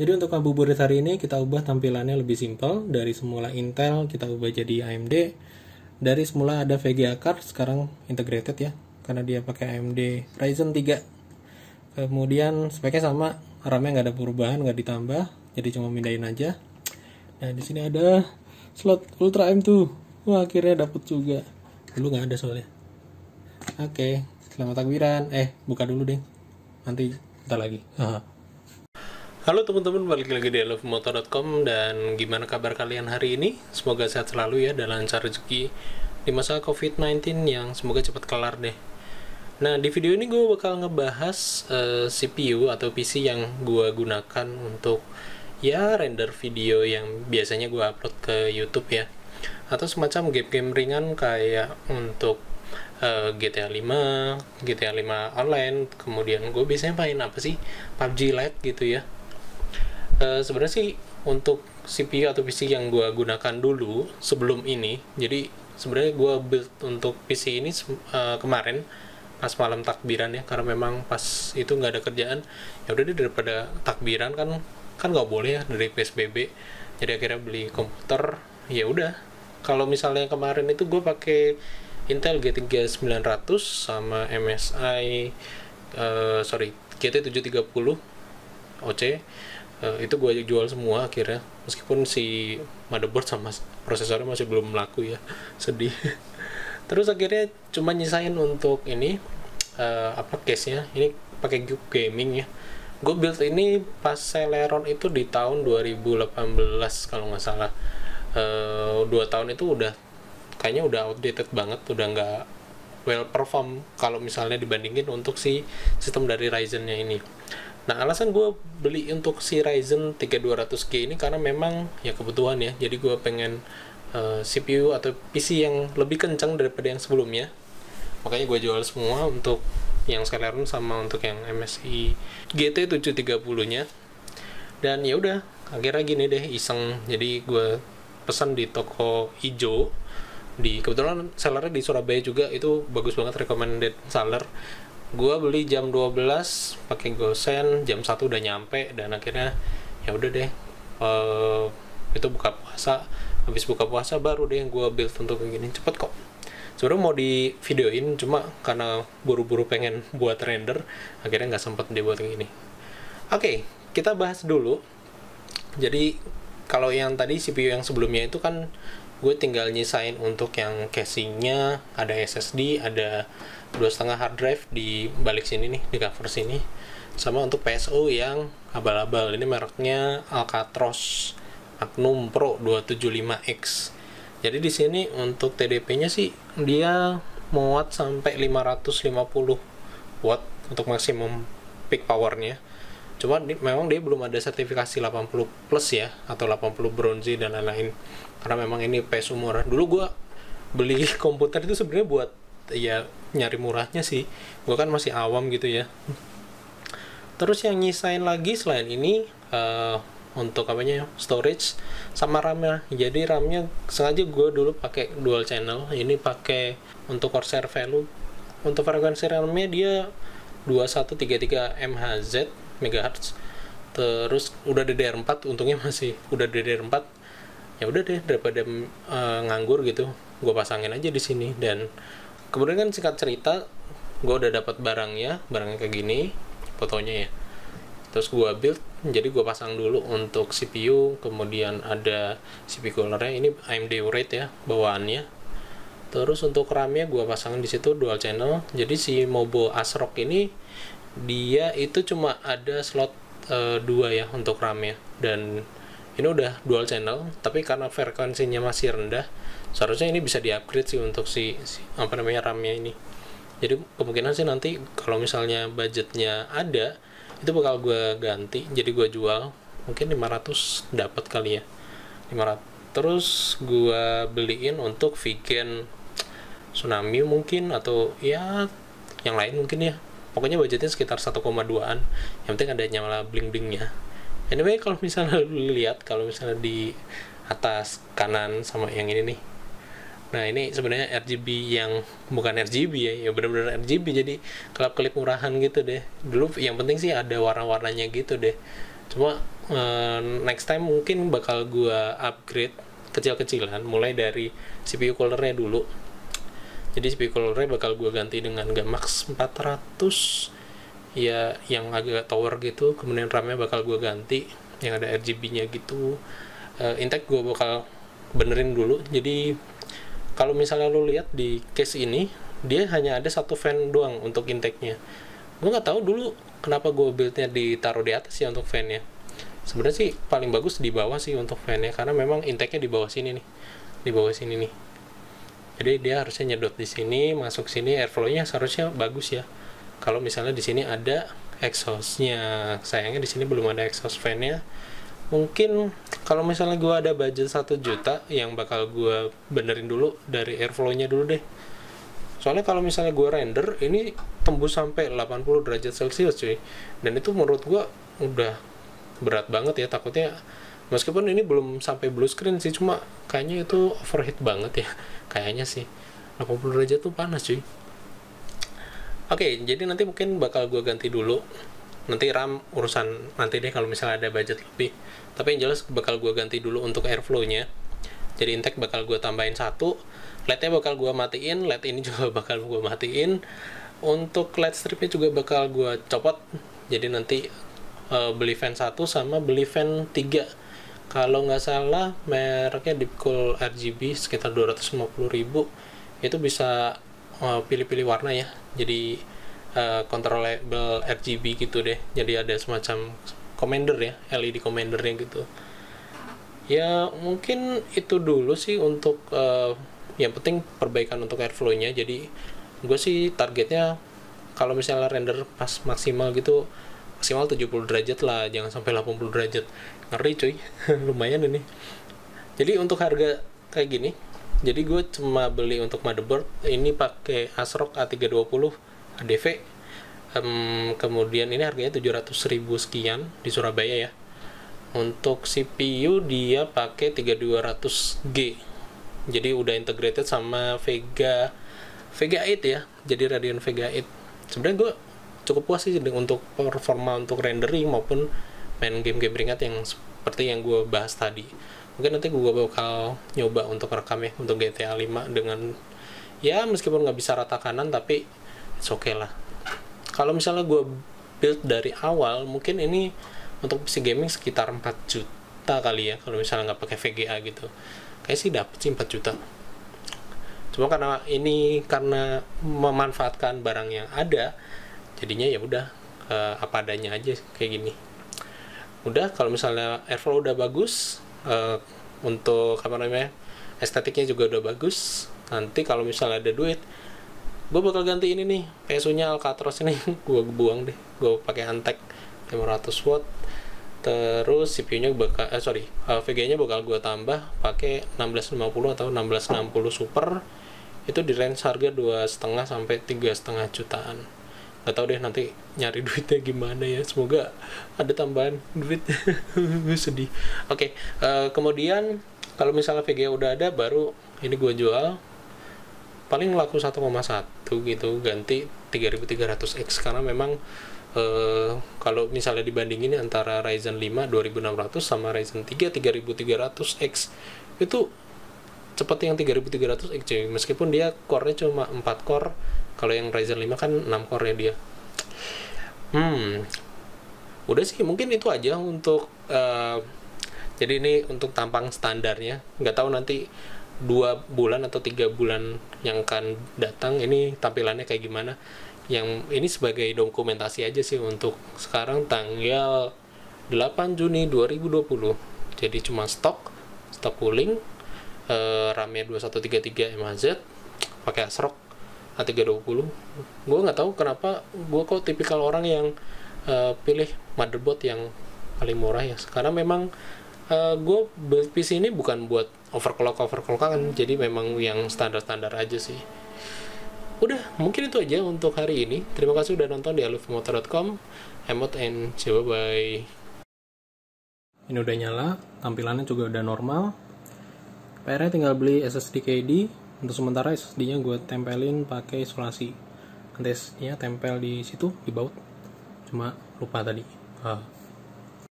Jadi untuk ngabuburit hari ini kita ubah tampilannya lebih simpel. Dari semula Intel kita ubah jadi AMD. Dari semula ada VGA card sekarang integrated ya, karena dia pakai AMD Ryzen 3. Kemudian speknya sama, RAM-nya nggak ada perubahan, nggak ditambah, jadi cuma mindahin aja. Nah di sini ada slot Ultra M2. Wah akhirnya dapet juga. Dulu nggak ada soalnya. Oke, selamat takbiran. Buka dulu deh. Nanti bentar lagi. Halo teman-teman, balik lagi di lovemoto.com. Dan gimana kabar kalian hari ini? Semoga sehat selalu ya, dan lancar rezeki di masa COVID-19 yang semoga cepat kelar deh. Nah, di video ini gue bakal ngebahas CPU atau PC yang gue gunakan untuk ya render video yang biasanya gue upload ke YouTube ya, atau semacam game-game ringan kayak untuk GTA 5, GTA 5 online. Kemudian gue biasanya main apa sih? PUBG Lite gitu ya. Sebenarnya sih untuk CPU atau PC yang gue gunakan dulu sebelum ini, jadi sebenarnya gue build untuk PC ini kemarin pas malam takbiran ya, karena memang pas itu nggak ada kerjaan. Ya udah deh, daripada takbiran kan nggak boleh ya dari PSBB, jadi akhirnya beli komputer. Ya udah, kalau misalnya kemarin itu gue pakai Intel G3 900 sama MSI GT730 OC. Itu gue jual semua akhirnya, meskipun si motherboard sama prosesornya masih belum laku ya, sedih. Terus akhirnya cuma nyisain untuk ini case-nya, ini pakai Cube Gaming ya. Gue build ini pas Celeron itu di tahun 2018 kalau nggak salah. 2 tahun itu udah kayaknya udah outdated banget, udah nggak well perform kalau misalnya dibandingin untuk si sistem dari Ryzen-nya ini. Nah, alasan gue beli untuk si Ryzen 3200K ini karena memang ya kebutuhan ya. Jadi gue pengen CPU atau PC yang lebih kencang daripada yang sebelumnya. Makanya gue jual semua untuk yang Celeron sama untuk yang MSI GT730-nya. Dan ya udah, akhirnya gini deh, iseng. Jadi gue pesan di toko ijo. Kebetulan sellernya di Surabaya juga, itu bagus banget, recommended seller. Gua beli jam 12 pakai GoSend, jam 1 udah nyampe. Dan akhirnya ya udah deh, itu buka puasa. Habis buka puasa baru deh gua build untuk kayak gini. Cepet kok, sebenarnya mau di videoin, cuma karena buru-buru pengen buat render akhirnya nggak sempet dibuat kayak gini. Oke, kita bahas dulu. Jadi kalau yang tadi CPU yang sebelumnya itu kan gue tinggal nyisain untuk yang casingnya, ada SSD, ada 2,5 hard drive di balik sini nih, di cover sini. Sama untuk PSU yang abal-abal, ini mereknya Alcatros Magnum Pro 275X. Jadi di sini untuk TDP-nya sih dia muat sampai 550 watt untuk maksimum peak powernya. Cuma memang dia belum ada sertifikasi 80 plus ya, atau 80 bronze dan lain-lain, karena memang ini PSU murah. Dulu gue beli komputer itu sebenarnya buat ya nyari murahnya sih, gue kan masih awam gitu ya. Terus yang nyisain lagi selain ini untuk storage sama RAM-nya. Jadi RAM-nya sengaja gue dulu pakai dual channel, ini pakai untuk Corsair Value. Untuk frekuensi RAM-nya dia 2133 MHz. Terus udah DDR4, untungnya masih udah DDR4. Ya udah deh, daripada nganggur gitu, gue pasangin aja di sini. Dan kemudian kan singkat cerita, gue udah dapat barangnya kayak gini fotonya ya. Terus gue build, jadi gue pasang dulu untuk CPU, kemudian ada CPU coolernya, ini AMD Urate ya bawaannya. Terus untuk RAM-nya gue pasangin di situ dual channel. Jadi si Mobo ASRock ini dia itu cuma ada slot 2 ya untuk RAM-nya, dan ini udah dual channel, tapi karena frekuensinya masih rendah, seharusnya ini bisa di-upgrade sih untuk si RAM-nya ini. Jadi kemungkinan sih nanti kalau misalnya budgetnya ada, itu bakal gue ganti, jadi gue jual mungkin 500 dapat kali ya, 500. Terus gue beliin untuk Vigen Tsunami mungkin, atau ya yang lain mungkin ya. Pokoknya budgetnya sekitar 1,2an. Yang penting ada nyala bling-blingnya. Anyway, kalau misalnya lu lihat, kalau misalnya di atas kanan sama yang ini nih, nah ini sebenarnya RGB yang bukan RGB ya benar-benar RGB, jadi kelap-kelip murahan gitu deh. Dulu yang penting sih ada warna-warnanya gitu deh. Cuma next time mungkin bakal gua upgrade kecil-kecilan, mulai dari CPU coolernya dulu. Jadi CPU coolernya bakal gua ganti dengan Gamax 400 ya, yang agak tower gitu. Kemudian RAM-nya bakal gua ganti yang ada RGB-nya gitu. Intake gua bakal benerin dulu. Jadi kalau misalnya lo lihat di case ini, dia hanya ada satu fan doang untuk intake-nya. Gue nggak tahu dulu kenapa gue build-nya ditaruh di atas ya untuk fan-nya. Sebenarnya sih paling bagus di bawah sih untuk fan-nya, karena memang intake-nya di bawah sini nih, di bawah sini nih. Jadi dia harusnya nyedot di sini, masuk sini, airflow-nya seharusnya bagus ya. Kalau misalnya di sini ada exhaust-nya, sayangnya di sini belum ada exhaust fan-nya. Mungkin kalau misalnya gue ada budget 1 juta, yang bakal gue benerin dulu dari airflow-nya dulu deh. Soalnya kalau misalnya gue render, ini tembus sampai 80 derajat Celcius cuy. Dan itu menurut gue udah berat banget ya, takutnya. Meskipun ini belum sampai blue screen sih, cuma kayaknya itu overheat banget ya. Kayaknya sih 80 derajat tuh panas cuy. Oke, jadi nanti mungkin bakal gue ganti dulu. Nanti RAM urusan nanti deh kalau misalnya ada budget lebih. Tapi yang jelas bakal gue ganti dulu untuk airflow-nya. Jadi intake bakal gue tambahin 1. LED-nya bakal gue matiin, LED ini juga bakal gue matiin. Untuk LED stripnya juga bakal gue copot. Jadi nanti beli fan 1 sama beli fan 3. Kalau nggak salah mereknya Deepcool RGB sekitar 250.000. Itu bisa pilih-pilih warna ya. Jadi controllable RGB gitu deh. Jadi ada semacam commander ya, LED commandernya gitu. Ya mungkin itu dulu sih untuk yang penting perbaikan untuk airflow-nya. Jadi gue sih targetnya kalau misalnya render pas maksimal gitu, maksimal 70 derajat lah, jangan sampai 80 derajat. Ngeri cuy. Lumayan ini. Jadi untuk harga kayak gini, jadi gue cuma beli untuk motherboard ini pakai ASRock A320 ADV. Kemudian ini harganya 700.000 sekian di Surabaya ya. Untuk CPU dia pakai 3200G. Jadi udah integrated sama Vega 8 ya. Jadi Radeon Vega 8. Sebenarnya gue cukup puas sih untuk performa untuk rendering maupun main game-game ringan yang seperti yang gue bahas tadi. Mungkin nanti gue bakal nyoba untuk rekam ya untuk GTA 5 dengan ya meskipun nggak bisa rata kanan tapi it's okay lah. Kalau misalnya gue build dari awal, mungkin ini untuk PC gaming sekitar 4 juta kali ya, kalau misalnya nggak pakai VGA gitu. Kayak sih dapet sih 4 juta. Cuma karena memanfaatkan barang yang ada, jadinya ya udah apa adanya aja kayak gini. Udah, kalau misalnya airflow udah bagus, untuk estetiknya juga udah bagus. Nanti kalau misalnya ada duit, gue bakal ganti ini nih, PSU-nya Alcatraz ini. Gue buang deh, gue pakai Antec 500 watt. Terus CPU-nya bakal VGA-nya bakal gue tambah pakai 1650 atau 1660 Super. Itu di range harga 2,5 sampai 3,5 jutaan. Gak tau deh nanti nyari duitnya gimana ya, semoga ada tambahan duit. Sedih. Oke, kemudian kalau misalnya VGA udah ada, baru ini gue jual paling laku 1,1 gitu, ganti 3300X. Karena memang kalau misalnya dibandingin antara Ryzen 5 2600 sama Ryzen 3 3300X, itu seperti yang 3300X cuy. Meskipun dia core-nya cuma 4 core, kalau yang Ryzen 5 kan 6 core-nya dia. Udah sih, mungkin itu aja untuk jadi ini untuk tampang standarnya. Nggak tahu nanti 2 bulan atau 3 bulan yang akan datang ini tampilannya kayak gimana. Yang ini sebagai dokumentasi aja sih untuk sekarang tanggal 8 Juni 2020. Jadi cuma stok cooling, RAM-nya 2133 MHz, pakai ASRock A320. Gue nggak tahu kenapa gue kok tipikal orang yang pilih motherboard yang paling murah ya. Karena memang gue build PC ini bukan buat overclockan, jadi memang yang standar-standar aja sih. Udah, mungkin itu aja untuk hari ini. Terima kasih udah nonton di alufmotor.com. Emot and bye. Ini udah nyala, tampilannya juga udah normal. PR-nya tinggal beli SSD KD. Untuk sementara SSD-nya gue tempelin pakai isolasi. Nanti SSD-nya tempel di situ, di baut. Cuma lupa tadi.